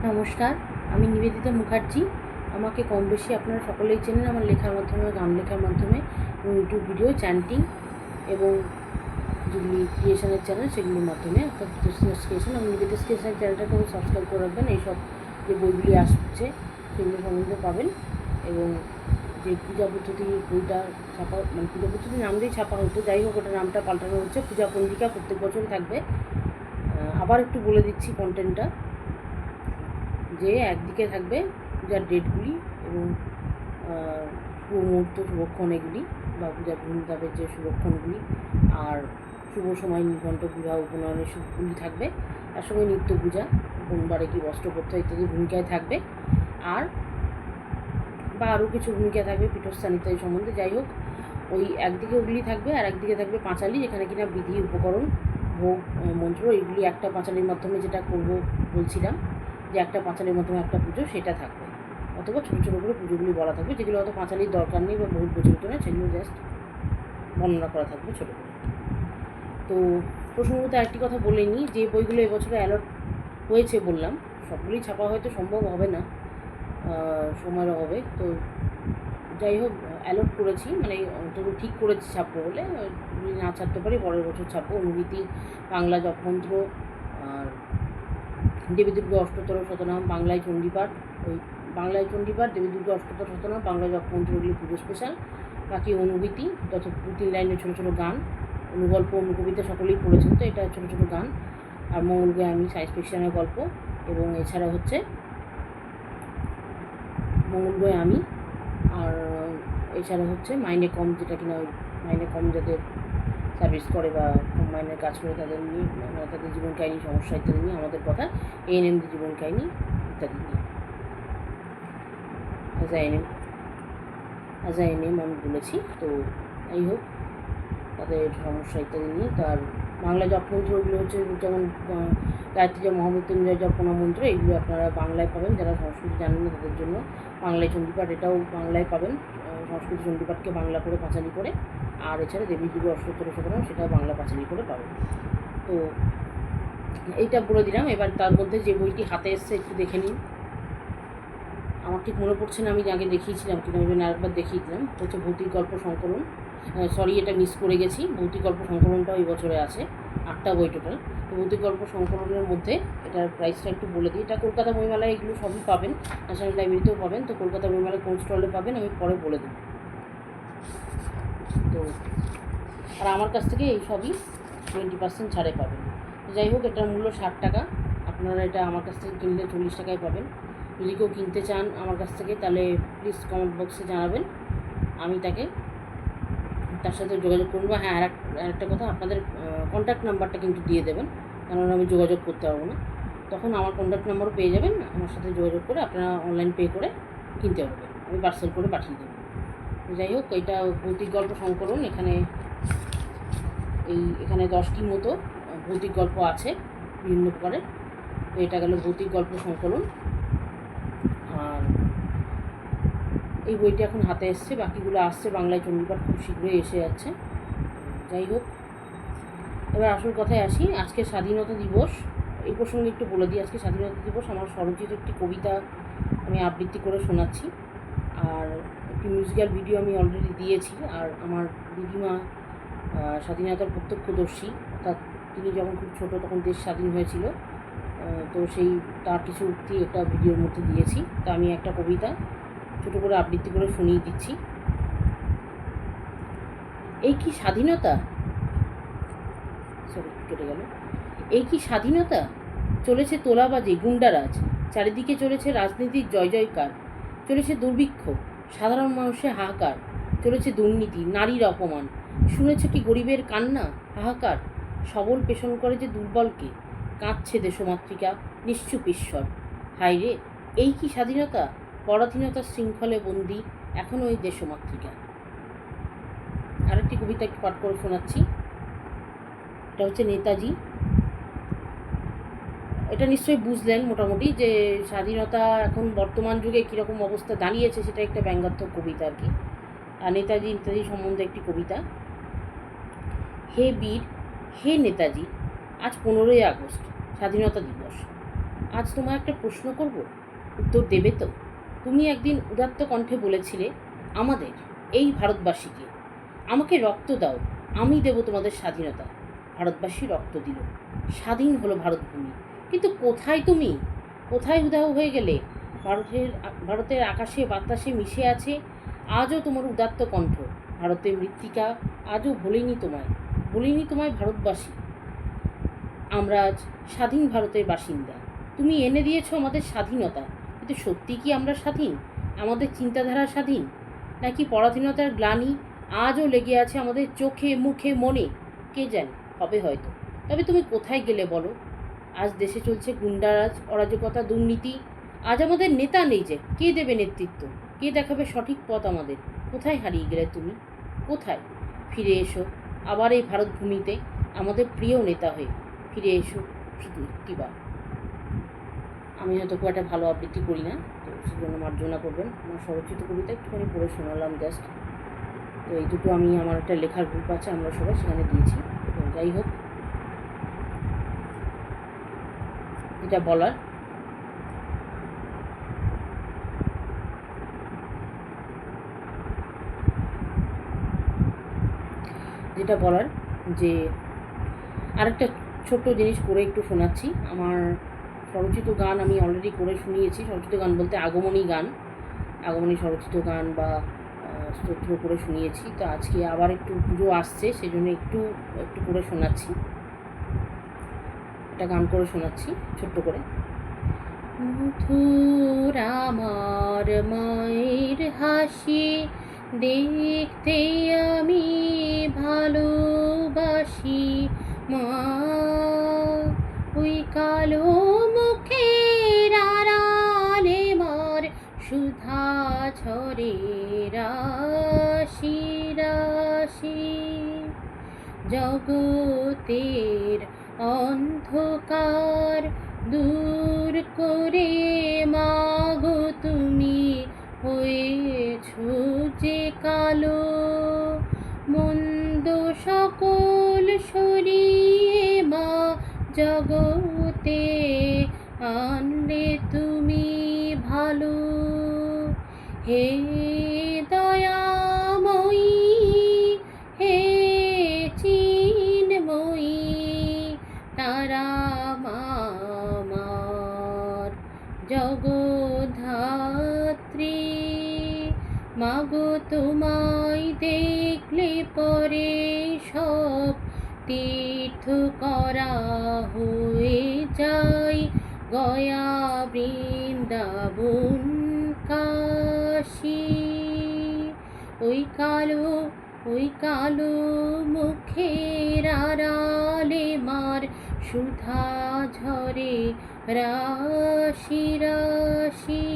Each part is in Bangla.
নমস্কার, আমি নিবেদিতা মুখার্জি। আমাকে কম বেশি আপনারা সকলেই চেনেন আমার লেখার মাধ্যমে, গান লেখার মাধ্যমে এবং ইউটিউব ভিডিও, চ্যান্টিং এবং যেগুলি ক্রিয়েশনের চ্যানেল সেগুলির মাধ্যমে। অর্থাৎ বিজনেস ক্রিয়েশন এবং নিবেদিতা ক্রিয়েশনের চ্যানেলটাকে সাবস্ক্রাইব করে রাখবেন। এইসব যে বইগুলি আসছে সেগুলো সম্বন্ধে পাবেন। এবং যে পূজা পদ্ধতি বইটা ছাপা, মানে পূজা পদ্ধতি নাম দিয়েই ছাপা হতো, যাই হোক ওটা নামটা পাল্টানো হচ্ছে। পূজা পঞ্জিকা প্রত্যেক বছরই থাকবে। আবার একটু বলে দিচ্ছি কন্টেন্টটা, যে একদিকে থাকবে পূজার ডেটগুলি এবং শুভ মুহূর্ত, শুভক্ষণ এগুলি, বা পূজার ধূমধামের যে শুভক্ষণগুলি, আর শুভ সময়, নিঘণ্ট, বিবাহ, উপনয়নের শুভগুলি থাকবে। তার সঙ্গে নিত্য পূজা, কোনবারে কি বস্ত্র পরতে ইত্যাদি ভূমিকায় থাকবে। আর বা আরও কিছু ভূমিকা থাকবে পীঠস্থান ইত্যাদি সম্বন্ধে। যাই হোক, ওই একদিকে ওগুলি থাকবে আর একদিকে থাকবে পাঁচালি, যেখানে কিনা বিধি, উপকরণ, ভোগ, মন্ত্র এগুলি একটা পাঁচালির মাধ্যমে যেটা করব বলছিলাম, যে একটা পাঁচালির মাধ্যমে একটা পুজো, সেটা থাকবে। অথবা ছোটো ছোটো করে পুজোগুলি বলা থাকবে, যেগুলো হয়তো পাঁচালির দরকার নেই বা বহু প্রচলিত নয়, সেগুলো জাস্ট বর্ণনা করা থাকবে ছোটো করে। তো প্রসঙ্গত আরেকটি কথা বলে নিই, যে বইগুলো এবছরে অ্যালট হয়েছে বললাম, সবগুলোই ছাপা হয়তো সম্ভব হবে না সময়ের অভাবে। তো যাই হোক, অ্যালট করেছি, মানে অন্তত ঠিক করেছি ছাপবো বলে। যদি না ছাপতে পারি পরের বছর ছাপবো। অনুভূতি, বাংলা জপমন্ত্র, আর দেবী দুর্গা অষ্টতর শতনাম, বাংলায় চণ্ডীপাঠ, ওই বাংলায় চণ্ডীপাঠ, দেবী দুর্গা অষ্টতর শতনাম, বাংলা জপমন্ত্র, ওগুলি পুজো স্পেশাল। বাকি অনুভূতি, যত 2-3 লাইনের ছোটো ছোটো গান, অনুগল্প, অনুকবিতা সকলেই পড়েছেন, তো এটা ছোটো ছোটো গান। আর মঙ্গলগায় আমি সায়েন্স ফিকশনের গল্প, এবং এছাড়া হচ্ছে মঙ্গলগায় আমি, আর এছাড়া হচ্ছে মাইনে কম, যেটা কিনা ওই মাইনে কম যাদের সার্ভিস করে বা কম মাইনের কাজ করে তাদের নিয়ে, মানে তাদের জীবন কাহিনী, সমস্যা ইত্যাদি নিয়ে আমাদের কথা, এএনএমদের জীবন কাহিনী ইত্যাদি নিয়ে। অ্যাজ আ এএনএম আমি বলেছি। তো এই হোক, তাদের সমস্যা ইত্যাদি নিয়ে। তার বাংলা জপমন্ত্র, ওইগুলো হচ্ছে যেমন গায়ত্রী জপ, মহামৃত্যুঞ্জয় জপ, মন্ত্র, এগুলো আপনারা বাংলায় পাবেন। যারা সংস্কৃত জানেন না তাদের জন্য বাংলায় চণ্ডীপাঠ, এটাও বাংলায় পাবেন। সংস্কৃত চণ্ডীপাঠকে বাংলা করে পাঁচালি করে। আর এছাড়া দেবী দুর্গা অষ্টতর শতনাম, সেটাও বাংলা পাঁচালি করে পাবেন। তো এইটা বলে দিলাম। এবার তার মধ্যে যে বইটি হাতে এসছে একটু দেখে নিন। আমার ঠিক মনে পড়ছে না আমি আগে দেখিয়েছিলাম কিনা, ওই জন্য আরেকবার দেখিয়ে দিলাম। হচ্ছে ভৌতিক গল্প সংকলন। সরি, এটা মিস করে গেছি। ভৌতিক গল্প সংকলনটাও এই বছরে আছে, 8টা বই টোটাল। তো ভৌতিক গল্প সংকলনের মধ্যে এটার প্রাইসটা একটু বলে দিই। এটা কলকাতা বইমেলায় এগুলো সবই পাবেন, ন্যাশনাল লাইব্রেরিতেও পাবেন। তো কলকাতা বইমেলায় কোন স্টলে পাবেন আমি পরে বলে দেবো। তো আর আমার কাছ থেকে এই সবই 20% ছাড়ে পাবেন। যাই হোক, এটার মূল্য 60 টাকা। আপনারা এটা আমার কাছ থেকে কিনলে 40 টাকায় পাবেন। যদি কেউ কিনতে চান আমার কাছ থেকে, তাহলে প্লিজ কমেন্ট বক্সে জানাবেন, আমি তার সাথে যোগাযোগ করব। হ্যাঁ, আরেকটা কথা, আপনাদের কন্ট্যাক্ট নাম্বারটা কিন্তু দিয়ে দেবেন, কারণ আমি যোগাযোগ করতে পারবো না। তখন আমার কন্ট্যাক্ট নাম্বারও পেয়ে যাবেন, আমার সাথে যোগাযোগ করে আপনারা অনলাইন পে করে কিনতে পারবেন, আমি পার্সেল করে পাঠিয়ে দেবো। যাই হোক, এটা ভৌতিক গল্প সংকলন। এখানে 10টি মতো ভৌতিক গল্প আছে বিভিন্ন প্রকারের। তো এটা গেল ভৌতিক গল্প সংকলন। আর এই বইটা এখন হাতে এসছে, বাকিগুলো আসছে বাংলায় চণ্ডীপাঠ খুব শীঘ্রই এসে যাচ্ছে। যাই হোক, এবার আসল কথায় আসি। আজকে স্বাধীনতা দিবস, এই প্রসঙ্গে একটু বলে দিই। আজকে স্বাধীনতা দিবস, আমার স্বরচিত একটি কবিতা আমি আবৃত্তি করে শোনাচ্ছি। আর একটি মিউজিক্যাল ভিডিও আমি অলরেডি দিয়েছি। আর আমার দিদিমা স্বাধীনতার প্রত্যক্ষদর্শী, অর্থাৎ তিনি যখন খুব ছোটো তখন দেশ স্বাধীন হয়েছিল, তো তার কিছু উক্তি একটা ভিডিওর মধ্যে দিয়েছি। তা আমি একটা কবিতা ছোটো করে আবৃত্তি করে শুনিয়ে দিচ্ছি। এই কি স্বাধীনতা, সরি কেটে গেল। এই কি স্বাধীনতা, চলেছে তোলাবাজি, গুন্ডারাজ, চারিদিকে চলেছে রাজনীতির জয় জয়কার, চলেছে দুর্ভিক্ষ, সাধারণ মানুষের হাহাকার, চলেছে দুর্নীতি, নারীর অপমান, শুনেছ কি গরিবের কান্না হাহাকার, সবল পেষণ করে যে দুর্বলকে, কাঁদছে দেশমাতৃকা নিশ্চুপ ঈশ্বর। হায় রে, এই কি স্বাধীনতা, পরাধীনতার শৃঙ্খলে বন্দী এখনও এই দেশমাতৃকা। আরেকটি কবিতা একটু পাঠ করে শোনাচ্ছি। এটা হচ্ছে নেতাজি। এটা নিশ্চয়ই বুঝলেন মোটামুটি, যে স্বাধীনতা এখন বর্তমান যুগে কীরকম অবস্থা দাঁড়িয়েছে, সেটা একটা ব্যঙ্গাত্মক কবিতা আর কি। আর নেতাজি সম্বন্ধে একটি কবিতা। হে বীর, হে নেতাজি, আজ 15ই আগস্ট স্বাধীনতা দিবস। আজ তোমায় একটা প্রশ্ন করব, উত্তর দেবে তো? তুমি একদিন উদাত্ত কণ্ঠে বলেছিলে আমাদের, এই ভারতবাসীকে, আমাকে রক্ত দাও, আমি দেব তোমাদের স্বাধীনতা। ভারতবাসী রক্ত দিল, স্বাধীন হলো ভারতভূমি। কিন্তু কোথায় তুমি? কোথায় উধাও হয়ে গেলে? ভারতের আকাশে বাতাসে মিশে আছে আজও তোমার উদাত্ত কণ্ঠ। ভারতের মৃত্তিকা আজও ভোলেনি তোমায় ভারতবাসী। আমরা আজ স্বাধীন ভারতের বাসিন্দা। তুমি এনে দিয়েছো আমাদের স্বাধীনতা, কিন্তু সত্যি কি আমরা স্বাধীন? আমাদের চিন্তাধারা স্বাধীন? নাকি পরাধীনতার গ্লানি আজও লেগে আছে আমাদের চোখে, মুখে, মনে? কে জানে, হবে হয়তো। তবে তুমি কোথায় গেলে বলো? আজ দেশে চলছে গুন্ডারাজ, অরাজকতা, দুর্নীতি। আজ আমাদের নেতা নেই যে, কে দেবে নেতৃত্ব? কে দেখাবে সঠিক পথ আমাদের? কোথায় হারিয়ে গেলে তুমি? কোথায়? ফিরে এসো আবার এই ভারতভূমিতে, আমাদের প্রিয় নেতা হয়ে ফিরে এসো শুধু একটিবার। আমি হয়তো খুব একটা ভালো আবৃত্তি করি না, তো সেজন্য মার্জনা করবেন। আমার স্বরচিত কবিতা একটুখানি পড়ে শোনালাম জাস্ট। তো এই দুটো আমি, আমার একটা লেখার গ্রুপ আছে, আমরা সবাই সেখানে দিয়েছি। তো যাই হোক, যেটা বলার, যে আরেকটা ছোট্ট জিনিস করে একটু শোনাচ্ছি। আমার স্বরচিত গান আমি অলরেডি করে শুনিয়েছি। স্বরচিত গান বলতে আগমনী স্বরচিত গান বা স্তোত্র করে শুনিয়েছি। তো আজকে আবার একটু পুজো আসছে, সেজন্য একটু করে শোনাচ্ছি, একটা গান করে শোনাচ্ছি ছোট্ট করে। মধুর আমার মায়ের হাসি দেখতে আমি ভালোবাসি, মা ওই কালো মুখের আড়ালে মার সুধা ঝরে রাশি রাশি। জগতের অন্ধকার দূর করে মাগো তুমি হয়েছো যে কালো, মন্দ সকল সরিয়ে মা জগতে আনলে তুমি ভালো। হে দয়াময়ী, হে চিন্ময়ী, তারা আমার জগদ্ধাত্রী। মাগো তোমায় দেখলে পরে সব তীর্থ করা হয়ে যায়, গয়া, বৃন্দাবন, কাশী। ওই কালো মুখের আড়ালে মার সুধা ঝরে রাশি রাশি।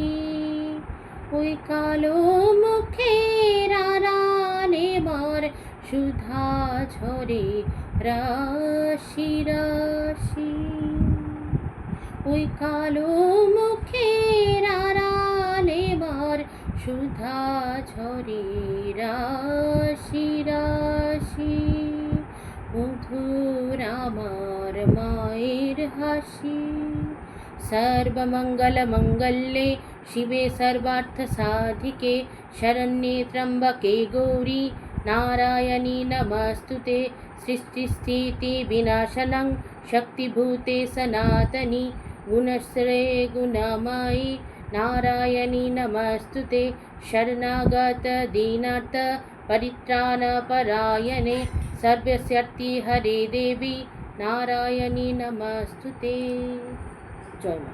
ওই কালো মুখের আড়ালে মার সুধা ঝরে রাশি রাশি। ওই কালো মুখের আড়ালে মার সুধা ঝরে রাশি রাশি। মধুর আমার মায়ের হাসি। सर्वमंगल मंगल्ये शिवे सर्वार्थ साधिके शरण्ये त्र्यंबके गौरी नारायणी नमस्तुते। सृष्टिस्थिति विनाशनं शक्तिभूते सनातनी गुणश्रे गुणमयी नारायणी नमस्तुते। शरणागत दीनार्थ परित्राण परायणे सर्वशक्ति हरे देवी नारायणी नमस्तुते। জয় মা।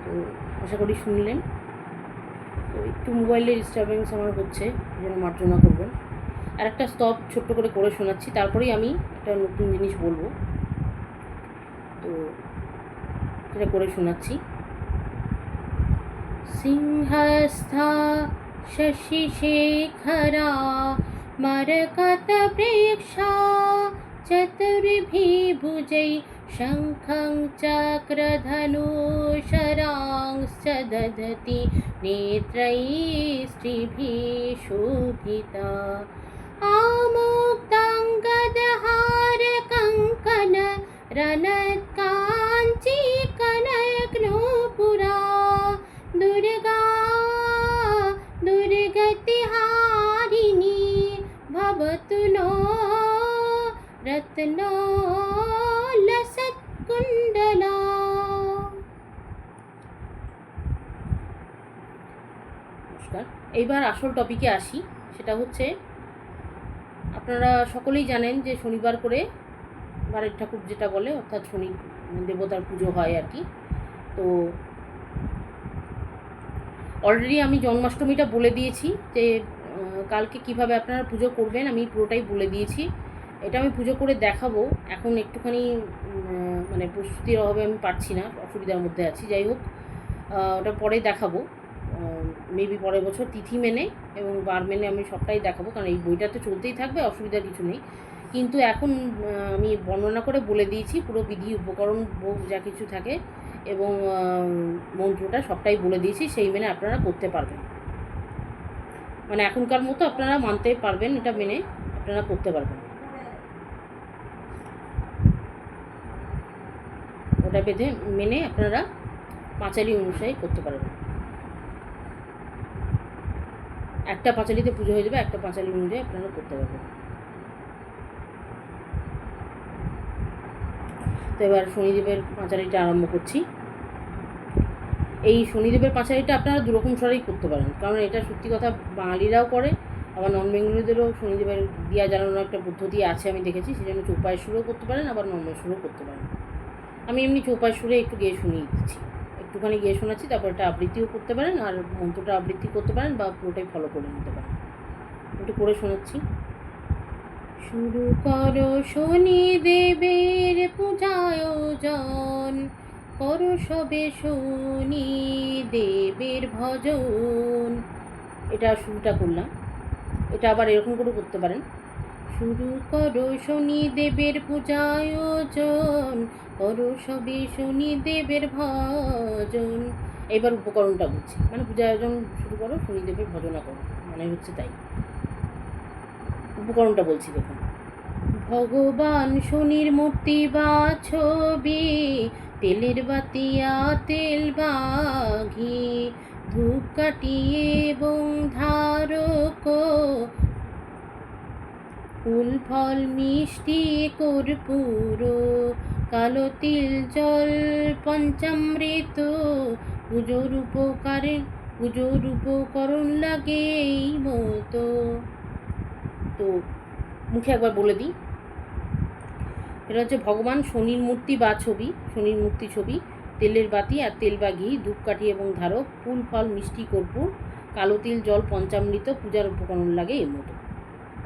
তো আশা করি শুনলেন। তো একটু মোবাইলের ডিস্টারবেন্স আমার হচ্ছে, এই জন্য মার্জনা করবেন। আর একটা স্তব ছোট্ট করে শোনাচ্ছি, তারপরেই আমি একটা নতুন জিনিস বলবো। তো সেটা করে শোনাচ্ছি। সিংহস্থা শশিশেখরা মরকত প্রেক্ষা चतुर्भिभुजै शङ्खं चक्रधनुशरांश्च दधति नेत्रैः स्त्रीभिः शोभिता। आमुक्तं गदहार कङ्कण रणत्काञ्ची कनकनूपुरा दुर्गा दुर्गतिहारिणी भवतु नो रत्नो लसत्कुण्डला। নমস্কার। এইবার আসল টপিকে আসি, সেটা হচ্ছে আপনারা সকলেই জানেন যে শনিবার করে বাড়ির ঠাকুর যেটা বলে, অর্থাৎ শনি দেবতার পুজো হয় আর কি। তো অলরেডি আমি জন্মাষ্টমীটা বলে দিয়েছি যে কালকে কিভাবে আপনারা পুজো করবেন, আমি পুরোটাই বলে দিয়েছি। এটা আমি পুজো করে দেখাবো, এখন একটুখানি মানে প্রস্তুতির অভাবে আমি পারছি না, অসুবিধার মধ্যে আছি। যাই হোক, ওটা পরে দেখাবো, মেবি পরের বছর তিথি মেনে এবং বার মেনে আমি সবটাই দেখাবো, কারণ এই বইটা তো চলতেই থাকবে, অসুবিধার কিছু নেই। কিন্তু এখন আমি বর্ণনা করে বলে দিয়েছি পুরো বিধি উপকরণ যা কিছু থাকে এবং মন্ত্রটা সবটাই বলে দিয়েছি, সেই মেনে আপনারা করতে পারবেন। মানে এখনকার মতো আপনারা মানতে পারবেন, এটা মেনে আপনারা করতে পারবেন। ওটা বেঁধে মেনে আপনারা পাঁচালি অনুসারে করতে পারবেন। একটা পাঁচালিতে পুজো হয়ে যাবে, একটা পাঁচালি অনুযায়ী আপনারা করতে পারবেন। তো এবার শনিদেবের পাঁচালিটা আরম্ভ করছি। এই শনিদেবের পাঁচালিটা আপনারা দুরকম স্বরেই করতে পারেন, কারণ এটা সত্যি কথা বাঙালিরাও করে, আবার নন বেঙ্গলিদেরও শনিদেবের দিয়া জ্বালানোর একটা পদ্ধতি আছে আমি দেখেছি, সেই জন্য চৌপায়ের সুরেও করতে পারেন, আবার নর্মাল সুরেও করতে পারেন। আমি এমনি চৌপায়ের সুরে একটু গিয়ে শুনিয়ে দিচ্ছি, একটুখানি গিয়ে শোনাচ্ছি, তারপর এটা আবৃত্তিও করতে পারেন, আর মন্ত্রটা আবৃত্তি করতে পারেন বা পুরোটাই ফলো করে নিতে পারেন। একটু করে শোনাচ্ছি। শুরু করো শনিদেবের পূজায়োজন, করো সবে শনি দেবের ভজন। এটা শুরুটা করলাম, এটা আবার এরকম করে করতে পারেন। শুরু করো শনিদেবের পূজায়োজন, করো সবে শনিদেবের ভজন। এবার উপকরণটা বলছি, মানে পূজা আয়োজন শুরু করো, শনিদেবের ভজনা করো, মানে হচ্ছে তাই। উপকরণটা বলছি দেখুন। ভগবান শনির মূর্তি বা ছবি, তেলের বাতিয়া তেল বা ঘি, ধূপকাঠি এবং ধারক, ফুল ফল মিষ্টি কর্পূর, কালো তিল জল পঞ্চামৃত, পুজোর উপকরণ লাগে এই মতো। তো মুখে একবার বলে দিই, এটা হচ্ছে ভগবান শনির মূর্তি বা ছবি, শনির মূর্তি ছবি, তেলের বাতি আর তেল বা ঘি, ধূপকাঠি এবং ধারক, ফুল ফল মিষ্টি কর্পূর, কালো তিল জল পঞ্চামৃত, পূজার উপকরণ লাগে এর মতো।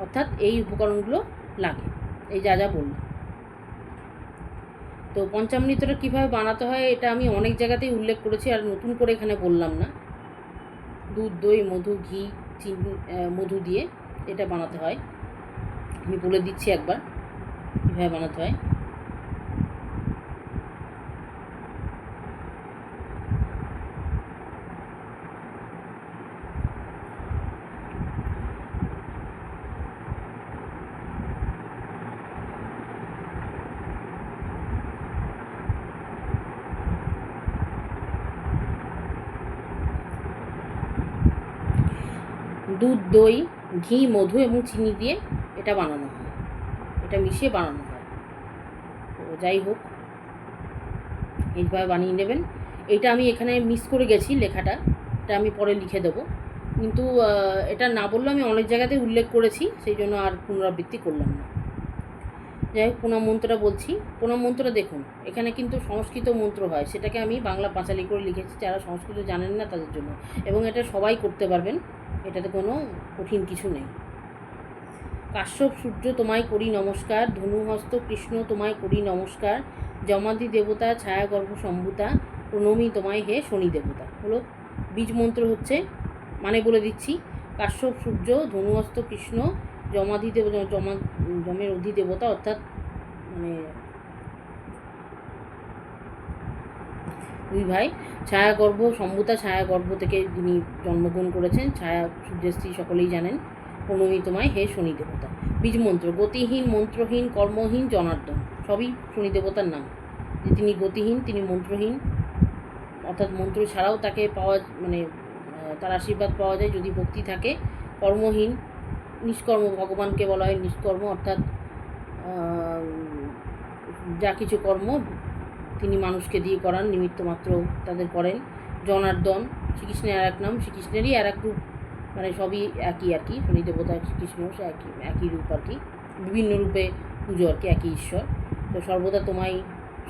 অর্থাৎ এই উপকরণগুলো লাগে, এই যা যা বললাম। তো পঞ্চামৃতটা কীভাবে বানাতে হয় এটা আমি অনেক জায়গাতেই উল্লেখ করেছি, আর নতুন করে এখানে বললাম না। দুধ, দই, মধু, ঘি, চিনি, মধু দিয়ে এটা বানাতে হয়। আমি বলে দিচ্ছি একবার কীভাবে বানাতে হয়। দুধ, দই, ঘি, মধু এবং চিনি দিয়ে এটা বানানো হয়, এটা মিশিয়ে বানানো হয়। তো যাই হোক, এইভাবে বানিয়ে নেবেন। এটা আমি এখানে মিস করে গেছি লেখাটা, এটা আমি পরে লিখে দেবো, কিন্তু এটা না বললেও আমি অনেক জায়গাতে উল্লেখ করেছি, সেই জন্য আর পুনরাবৃত্তি করলাম না। যাই হোক, প্রণাম মন্ত্রটা বলছি। প্রণাম মন্ত্রটা দেখুন, এখানে কিন্তু সংস্কৃত মন্ত্র হয়, সেটাকে আমি বাংলা পাঁচালি করে লিখেছি যারা সংস্কৃত জানেন না তাদের জন্য, এবং এটা সবাই করতে পারবেন, এটাতে কোনো কঠিন কিছু নেই। কাশ্যপ সূর্য তোমায় করি নমস্কার, ধনুহস্ত কৃষ্ণ তোমায় করি নমস্কার, যমাদি দেবতা ছায়াগর্ভ সম্ভূতা, প্রণমী তোমায় হে শনি দেবতা। হলো বীজ মন্ত্র হচ্ছে, মানে বলে দিচ্ছি। কাশ্যপ সূর্য, ধনুহস্ত কৃষ্ণ, যমাদি দেবতা, যমের অধিদেবতা, অর্থাৎ মানে দুই ভাই, ছায়াগর্ভ সম্ভূতা, ছায়াগর্ভ থেকে যিনি জন্মগ্রহণ করেছেন, ছায়া সূর্যের স্ত্রী সকলেই জানেন, প্রণমী তোমায় হে শনি দেবতা। বীজ মন্ত্র, গতিহীন মন্ত্রহীন কর্মহীন জনার্দন। সবই শনি দেবতার নাম। যে তিনি গতিহীন, তিনি মন্ত্রহীন, অর্থাৎ মন্ত্র ছাড়াও তাকে পাওয়া মানে তার আশীর্বাদ পাওয়া যায় যদি ভক্তি থাকে। কর্মহীন, নিষ্কর্ম, ভগবানকে বলা হয় নিষ্কর্ম, অর্থাৎ যা কিছু কর্ম তিনি মানুষকে দিয়ে করান, নিমিত্ত মাত্র তাদের করেন। জনার্দন শ্রীকৃষ্ণের আর এক নাম, শ্রীকৃষ্ণেরই আর এক রূপ, মানে সবই একই আর কি। শনি দেবতা শ্রীকৃষ্ণ সে একই রূপ আর কি, বিভিন্ন রূপে পুজো আর কি, একই ঈশ্বর। তো সর্বদা তোমায়,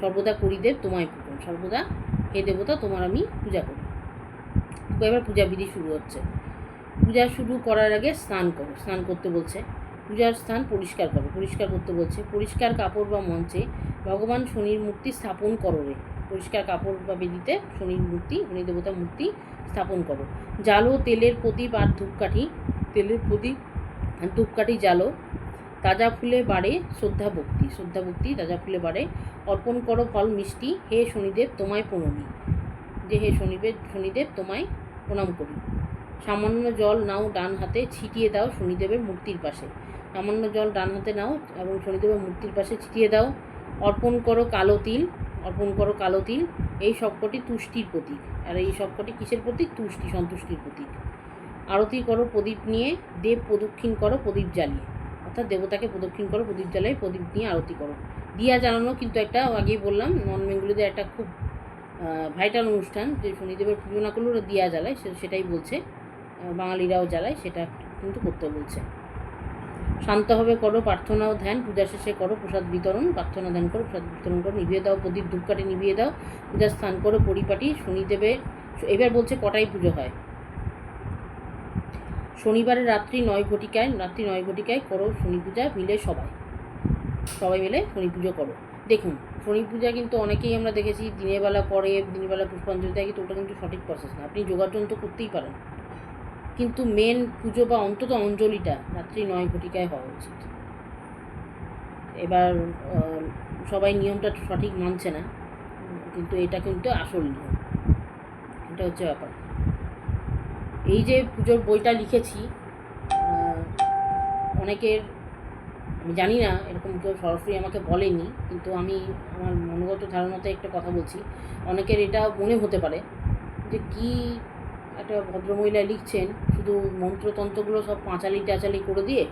সর্বদা করিদেব তোমায় পূজন, সর্বদা হে দেবতা তোমার আমি পূজা করি। এবার পূজা বিধি শুরু হচ্ছে। পূজা শুরু করার আগে স্নান করো, স্নান করতে বলছে। পূজার স্থান পরিষ্কার করো, পরিষ্কার করতে বলছে। পরিষ্কার কাপড় বা মঞ্চে ভগবান শনির মূর্তি স্থাপন করো রে। পরিষ্কার কাপড় বা বেদিতে শনির মূর্তি, শনি দেবতার মূর্তি স্থাপন করো। জ্বালো তেলের প্রদীপ আর ধূপকাঠি, তেলের প্রদীপ আর ধূপকাঠি জ্বালো। তাজা ফুলে বাড়ে শ্রদ্ধা ভক্তি, শ্রদ্ধা ভক্তি তাজা ফুলে বাড়ে। অর্পণ করো ফল মিষ্টি, হে শনিদেব তোমায় প্রণমী, যে হে শনিদেব তোমায় প্রণাম করি। সামান্য জল নাও ডান হাতে, ছিটিয়ে দাও শনিদেবের মূর্তির পাশে। সামান্য জল ডান হাতে নাও এবং শনিদেবের মূর্তির পাশে ছিটিয়ে দাও। অর্পণ করো কালো তিল, অর্পণ করো কালো তিল। এই সবকটি তুষ্টির প্রতীক। আর এই সবকটি কিসের প্রতীক? তুষ্টি, সন্তুষ্টির প্রতীক। আরতি করো প্রদীপ নিয়ে, দেব প্রদক্ষিণ করো প্রদীপ জ্বালিয়ে, অর্থাৎ দেবতাকে প্রদক্ষিণ করো প্রদীপ জ্বালিয়ে, প্রদীপ নিয়ে আরতি করো। দিয়া জ্বালানো কিন্তু একটা, আগেই বললাম, নন বেঙ্গলিদের একটা খুব ভাইটাল অনুষ্ঠান, যে শনিদেবের পুজো না করলেও ওরা দিয়া জ্বালায়, সেটাই বলছে। বাঙালিরাও জ্বালায়, সেটা কিন্তু করতে বলছে। শান্তভাবে করো প্রার্থনা ও ধ্যান, পূজা শেষে করো প্রসাদ বিতরণ। প্রার্থনা ধ্যান করো, প্রসাদ বিতরণ করো, নিভিয়ে দাও প্রদীপ, ধূপকাঠি নিভিয়ে দাও। পূজার স্থান করো পরিপাটি শনিদেবের। এবার বলছে কটাই পুজো হয়। শনিবারে রাত্রি 9 ঘটিকায়, রাত্রি 9 ঘটিকায় করো শনি পূজা মিলে, সবাই মিলে শনি পুজো করো। দেখুন, শনি পূজা কিন্তু অনেকেই আমরা দেখেছি দিনের বেলা করে, দিনের বেলা পুষ্পাঞ্জলি দেয়, কিন্তু ওটা কিন্তু সঠিক প্রসেস না। আপনি যোগার্জন তো করতেই পারেন, কিন্তু মেন পুজো বা অন্তত অঞ্জলিটা রাত্রি 9 ঘটিকায় হওয়া উচিত। এবার সবাই নিয়মটা সঠিক মানছে না, কিন্তু এটা কিন্তু আসল নিয়ম, এটা হচ্ছে ব্যাপার। এই যে পুজোর বইটা লিখেছি, অনেকের, আমি জানি না, এরকম কেউ সরাসরি আমাকে বলেনি, কিন্তু আমি আমার মনোগত ধারণাতে একটা কথা বলছি। অনেকের এটা মনে হতে পারে যে কি একটা ভদ্রমহিলা লিখছেন, শুধু মন্ত্রতন্ত্রগুলো সব পাঁচালি টাচালি করে দিয়ে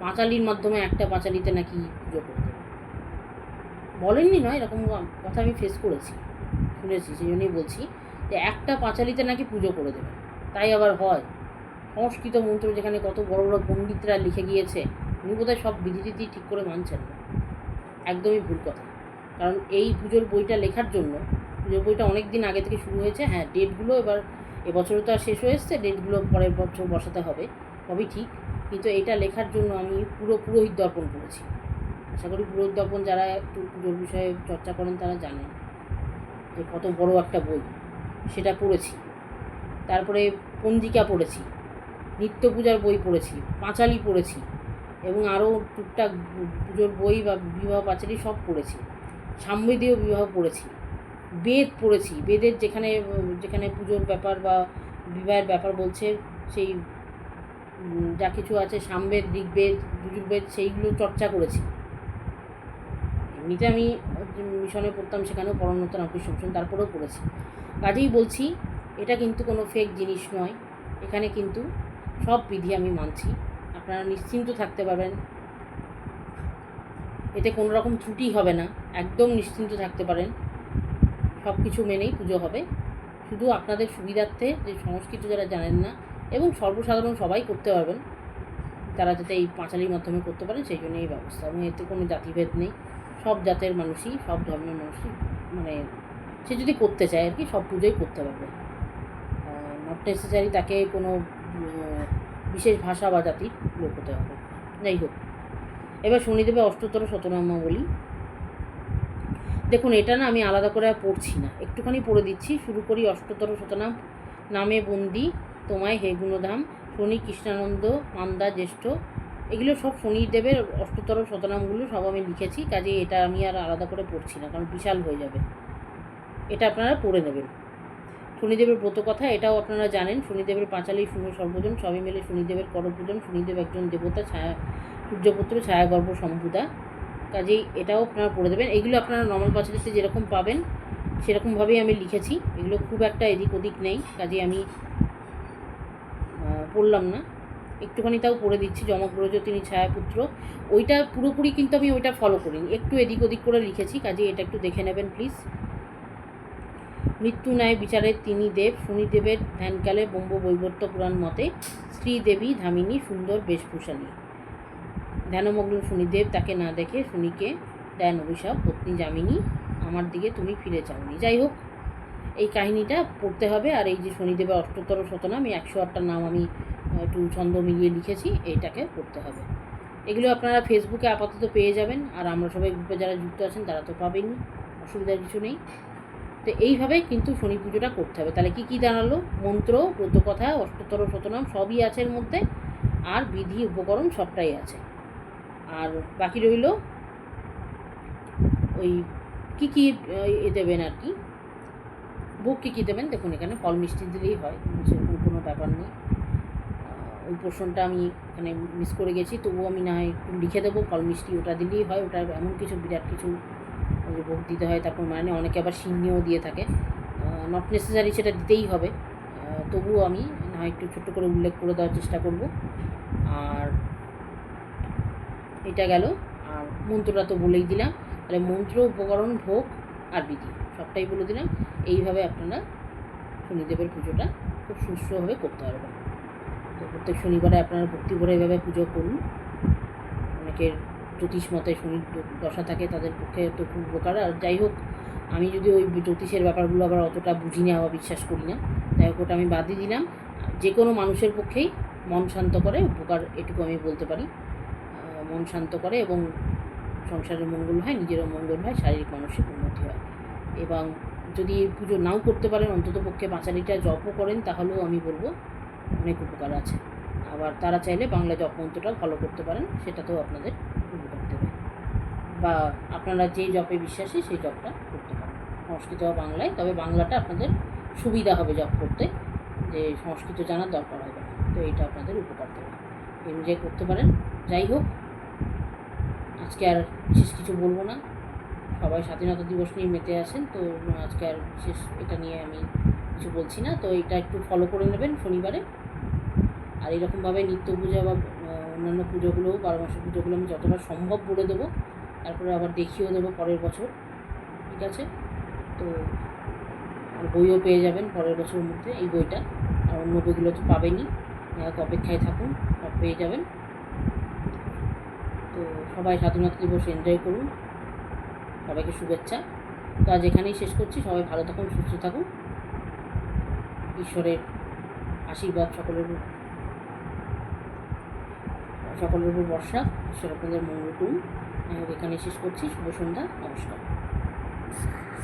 পাঁচালির মাধ্যমে একটা পাঁচালিতে নাকি পুজো করে দেবে। বলেননি নয়, এরকম কথা আমি ফেস করেছি, শুনেছি, সেই জন্যই বলছি যে একটা পাঁচালিতে নাকি পুজো করে দেবে। তাই আবার হয়? সংস্কৃত মন্ত্র যেখানে কত বড় বড় পণ্ডিতরা লিখে গিয়েছে, উনি বোধহয় সব বিধিটিধি ঠিক করে মানছেন না। একদমই ভুল কথা। কারণ এই পুজোর বইটা লেখার জন্য, পুজোর বইটা অনেক দিন আগে থেকে শুরু হয়েছে। হ্যাঁ, ডেটগুলো এবার এবছরও তো আর শেষ হয়ে এসছে, ডেটগুলো পরের বছর বসাতে হবে, সবই ঠিক। কিন্তু এটা লেখার জন্য আমি পুরো পুরোহিত দর্পণ করেছি। আশা করি পুরোহিত দর্পণ যারা একটু পুজোর বিষয়ে চর্চা করেন তারা জানেন যে কত বড় একটা বই, সেটা পড়েছি। তারপরে পঞ্জিকা পড়েছি, নিত্য পূজার বই পড়েছি, পাঁচালি পড়েছি, এবং আরও টুকটাক পুজোর বই বা বিবাহ পাঁচালি সব পড়েছি। সাম্বেদীয় বিবাহ পড়েছি, বেদ পড়েছি। বেদের যেখানে যেখানে পুজোর ব্যাপার বা বিবাহের ব্যাপার বলছে, সেই যা কিছু আছে সামবেদ, ঋগ্বেদ, যজুর্বেদ, সেইগুলো চর্চা করেছি। এমনিতে আমি মিশনে পড়তাম, সেখানেও পরমোন্নত রামকৃষ্ণ মিশন, তারপরেও পড়েছি। কাজেই বলছি, এটা কিন্তু কোনো ফেক জিনিস নয়। এখানে কিন্তু সব বিধি আমি মানছি, আপনারা নিশ্চিন্ত থাকতে পারবেন, এতে কোনো রকম ত্রুটি হবে না, একদম নিশ্চিন্ত থাকতে পারেন। সব কিছু মেনেই পুজো হবে। শুধু আপনাদের সুবিধার্থে, যে সংস্কৃত যারা জানেন না এবং সর্বসাধারণ সবাই করতে পারবেন, তারা যাতে এই পাঁচালির মাধ্যমে করতে পারেন, সেই জন্য এই ব্যবস্থা। এবং এতে কোনো জাতিভেদ নেই, সব জাতের মানুষই, সব ধর্মের মানুষই, মানে সে যদি করতে চায় আর কি, সব পুজোই করতে পারবে। নট নেসেসারি তাকে কোনো বিশেষ ভাষা বা জাতির লোক হতে হবে। যাই হোক, এবার শনিদেবের অষ্টতর শতনামাবলী। দেখুন, এটা না আমি আলাদা করে আর পড়ছি না, একটুখানি পড়ে দিচ্ছি। শুরু করি। অষ্টতর শতনাম। নামে বন্দি তোমায় হে গুণধাম, শনি কৃষ্ণানন্দ মান্দা জ্যেষ্ঠ। এগুলো সব শনিদেবের অষ্টতর শতনামগুলো সব আমি লিখেছি, কাজে এটা আমি আর আলাদা করে পড়ছি না, কারণ বিশাল হয়ে যাবে। এটা আপনারা পড়ে নেবেন। শনিদেবের ব্রত কথা, এটাও আপনারা জানেন। শনিদেবের পাঁচালি, শুভ সর্বজন, সবই মিলে শনিদেবের করপূজন। শনিদেব একজন দেবতা, ছায়া সূর্যপুত্র, ছায়াগর্ভ সম্ভুদা। কাজেই এটাও আপনারা পড়ে দেবেন। এগুলো আপনারা নর্মাল পাঁচালিতে যেরকম পাবেন সেরকমভাবেই আমি লিখেছি, এগুলো খুব একটা এদিক ওদিক নেই, কাজেই আমি পড়লাম না, একটুখানি তাও পড়ে দিচ্ছি। যমগ্রজ তিনি ছায়াপুত্র, ওইটা পুরোপুরি কিন্তু আমি ওইটা ফলো করিনি, একটু এদিক ওদিক করে লিখেছি, কাজেই এটা একটু দেখে নেবেন প্লিজ। মৃত্যু ন্যায় বিচারের তিনি দেব, শনিদেবের ধ্যানকালে ব্রহ্ম বৈবর্ত পুরাণ মতে শ্রীদেবী ধামিনী সুন্দর বেশভূষালী। ধ্যানমগ্ন শনিদেব তাকে না দেখে শনিকে দেন অভিশাপ, পত্নী যামিনী আমার দিকে তুমি ফিরে চাওনি। যাই হোক, এই কাহিনীটা পড়তে হবে। আর এই যে শনিদেবের অষ্টতর শতনাম, এই 108টা নাম আমি একটু ছন্দ মিলিয়ে লিখেছি, এইটাকে পড়তে হবে। এগুলো আপনারা ফেসবুকে আপাতত পেয়ে যাবেন, আর আমরা সবাই গ্রুপে যারা যুক্ত আছেন তারা তো পাবেনই, অসুবিধার কিছু নেই। তো এইভাবে কিন্তু শনি পুজোটা করতে হবে। তাহলে কী দাঁড়ালো? মন্ত্র, ব্রতকথা, অষ্টতর শতনাম সবই আছে এর মধ্যে, আর বিধি উপকরণ সবটাই আছে। আর বাকি রইল ওই কী দেবেন আর কি, ভোগ কী দেবেন। দেখুন এখানে ফল মিষ্টি দিলেই হয়, সেরকম কোনো ব্যাপার নেই। ওই পোর্শনটা আমি এখানে মিস করে গেছি, তবুও আমি না হয় একটু লিখে দেবো, ফল মিষ্টি ওটা দিলেই হয়। ওটা এমন কিছু বিরাট কিছু ভোগ দিতে হয় তারপর মানে অনেকে আবার সিন্নিও দিয়ে থাকে, নট নেসেসারি সেটা দিতেই হবে, তবুও আমি না হয় একটু ছোট্ট করে উল্লেখ করে দেওয়ার চেষ্টা করব। আর এটা গেল, আর মন্ত্রটা তো বলেই দিলাম। তাহলে মন্ত্র, উপকরণ, ভোগ আর বিধি সবটাই বলে দিলাম। এইভাবে আপনারা শনিদেবের পুজোটা খুব সুষ্ঠুভাবে করতে পারবেন। তো প্রত্যেক শনিবারে আপনারা ভক্তি ভরে এভাবে পুজো করুন। অনেকের জ্যোতিষ মতে শনির দশা থাকে, তাদের পক্ষে তো খুব উপকার। আর যাই হোক, আমি যদি ওই জ্যোতিষের ব্যাপারগুলো আবার অতটা বুঝি না বা বিশ্বাস করি না, যাই হোক ওটা আমি বাদই দিলাম। যে কোনো মানুষের পক্ষেই মন শান্ত করে, উপকার এটুকু আমি বলতে পারি। মন শান্ত করে এবং সংসারের মঙ্গল হয়, নিজেরও মঙ্গল হয়, শারীরিক মানসিক উন্নতি হয়। এবং যদি পুজো নাও করতে পারেন, অন্তত পক্ষে পাঁচালিটা জপও করেন, তাহলেও আমি বলবো অনেক উপকার আছে। আবার তারা চাইলে বাংলা জপ মন্ত্রটাও ফলো করতে পারেন, সেটাতেও আপনাদের উপকার দেবে। বা আপনারা যে জপে বিশ্বাসী সেই জপটা করতে পারেন, সংস্কৃত বা বাংলায়। তবে বাংলাটা আপনাদের সুবিধা হবে জপ করতে, যে সংস্কৃত জানার দরকার হবে না। তো এইটা আপনাদের উপকার দেবে, এই অনুযায়ী করতে পারেন। যাই হোক, আজকে আর বিশেষ কিছু বলবো না, সবাই স্বাধীনতা দিবস নিয়ে মেতে আছেন, তো আজকে আর বিশেষ এটা নিয়ে আমি কিছু বলছি না। তো এটা একটু ফলো করে নেবেন শনিবারে। আর এরকমভাবে নিত্য পূজা বা অন্যান্য পুজোগুলো, 12 মাসের পুজোগুলো আমি যতটা সম্ভব বলে দেবো, তারপরে আবার দেখিয়েও দেবো পরের বছর, ঠিক আছে? তো আর বইও পেয়ে যাবেন পরের বছরের মধ্যে এই বইটা, আর অন্য বইগুলো তো পাবেনই, অপেক্ষায় থাকুন, সব পেয়ে যাবেন। তো সবাই স্বাধীনতা দিবস এনজয় করুন, সবাইকে শুভেচ্ছা। তো আজ এখানেই শেষ করছি। সবাই ভালো থাকুন, সুস্থ থাকুন, ঈশ্বরের আশীর্বাদ সকলের উপর বর্ষা, ঈশ্বর আপনাদের মঙ্গল করুন। এখানে শেষ করছি। শুভ সন্ধ্যা, নমস্কার।